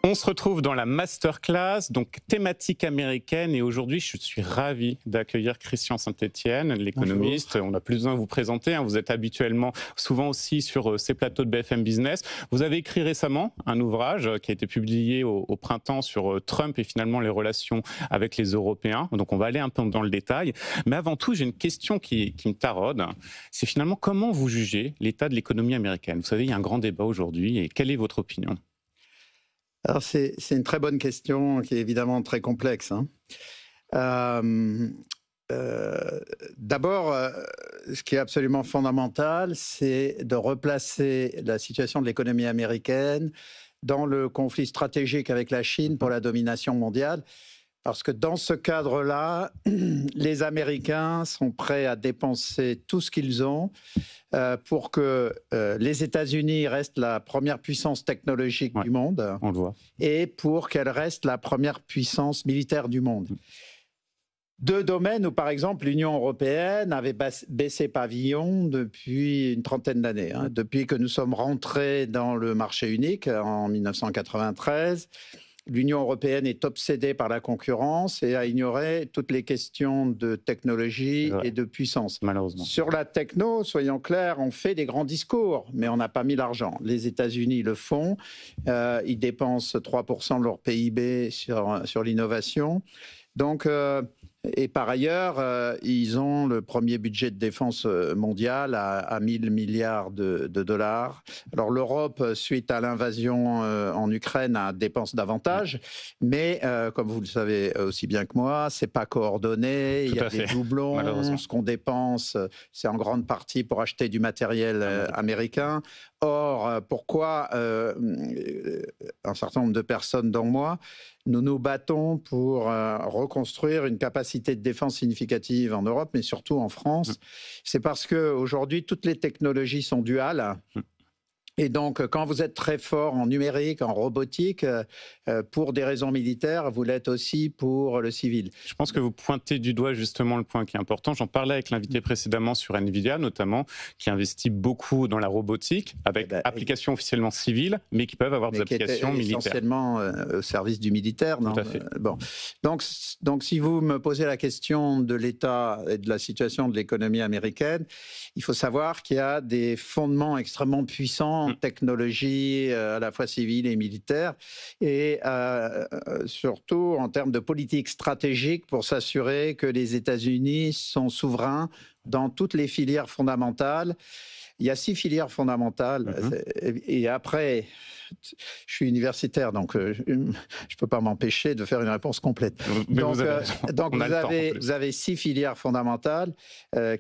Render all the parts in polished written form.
On se retrouve dans la masterclass, donc thématique américaine, et aujourd'hui je suis ravi d'accueillir Christian Saint-Etienne, l'économiste. Bonjour. On n'a plus besoin de vous présenter, hein. Vous êtes habituellement souvent aussi sur ces plateaux de BFM Business. Vous avez écrit récemment un ouvrage qui a été publié au printemps sur Trump et finalement les relations avec les Européens. Donc on va aller un peu dans le détail. Mais avant tout, j'ai une question qui me taraude. C'est finalement comment vous jugez l'état de l'économie américaine? Vous savez, il y a un grand débat aujourd'hui, et quelle est votre opinion? Alors c'est une très bonne question qui est évidemment très complexe, hein. D'abord, ce qui est absolument fondamental, c'est de replacer la situation de l'économie américaine dans le conflit stratégique avec la Chine pour la domination mondiale. Parce que dans ce cadre-là, les Américains sont prêts à dépenser tout ce qu'ils ont pour que les États-Unis restent la première puissance technologique du monde, on le voit, et pour qu'elle reste la première puissance militaire du monde. Deux domaines où, par exemple, l'Union européenne avait baissé pavillon depuis une trentaine d'années, hein, depuis que nous sommes rentrés dans le marché unique en 1993. L'Union européenne est obsédée par la concurrence et a ignoré toutes les questions de technologie et de puissance. Malheureusement. Sur la techno, soyons clairs, on fait des grands discours, mais on n'a pas mis l'argent. Les États-Unis le font. Ils dépensent 3% de leur PIB sur l'innovation. Donc, et par ailleurs, ils ont le premier budget de défense mondial à 1000 milliards de dollars. Alors l'Europe, suite à l'invasion en Ukraine, dépense davantage, mais comme vous le savez aussi bien que moi, c'est pas coordonné, il y a des doublons, ce qu'on dépense, c'est en grande partie pour acheter du matériel américain. Or, pourquoi un certain nombre de personnes, dont moi, nous nous battons pour reconstruire une capacité de défense significative en Europe, mais surtout en France? C'est parce qu'aujourd'hui, toutes les technologies sont duales. Et donc, quand vous êtes très fort en numérique, en robotique, pour des raisons militaires, vous l'êtes aussi pour le civil. Je pense que vous pointez du doigt justement le point qui est important. J'en parlais avec l'invité précédemment sur Nvidia, notamment, qui investit beaucoup dans la robotique, avec applications officiellement civiles, mais qui peuvent avoir des applications militaires. Essentiellement au service du militaire, non? Tout à fait. Bon. Donc, si vous me posez la question de l'état et de la situation de l'économie américaine, il faut savoir qu'il y a des fondements extrêmement puissants en technologie, à la fois civile et militaire, et surtout en termes de politique stratégique pour s'assurer que les États-Unis sont souverains dans toutes les filières fondamentales. Il y a 6 filières fondamentales, et après, je suis universitaire, donc je ne peux pas m'empêcher de faire une réponse complète. Donc vous avez 6 filières fondamentales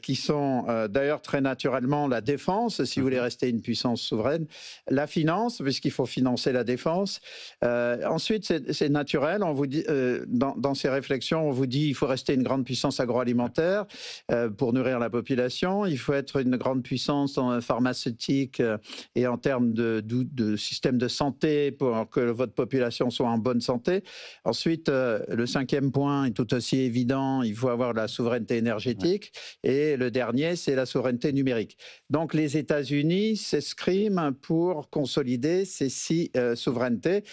qui sont d'ailleurs très naturellement la défense, si vous voulez rester une puissance souveraine, la finance, puisqu'il faut financer la défense. Ensuite, c'est naturel, on vous dit, dans ces réflexions, on vous dit qu'il faut rester une grande puissance agroalimentaire pour nourrir la population, il faut être une grande puissance pharmaceutique et en termes de système de santé pour que votre population soit en bonne santé. Ensuite, le 5e point est tout aussi évident, il faut avoir la souveraineté énergétique. Et le dernier, c'est la souveraineté numérique. Donc les États-Unis s'escriment pour consolider ces 6 souverainetés.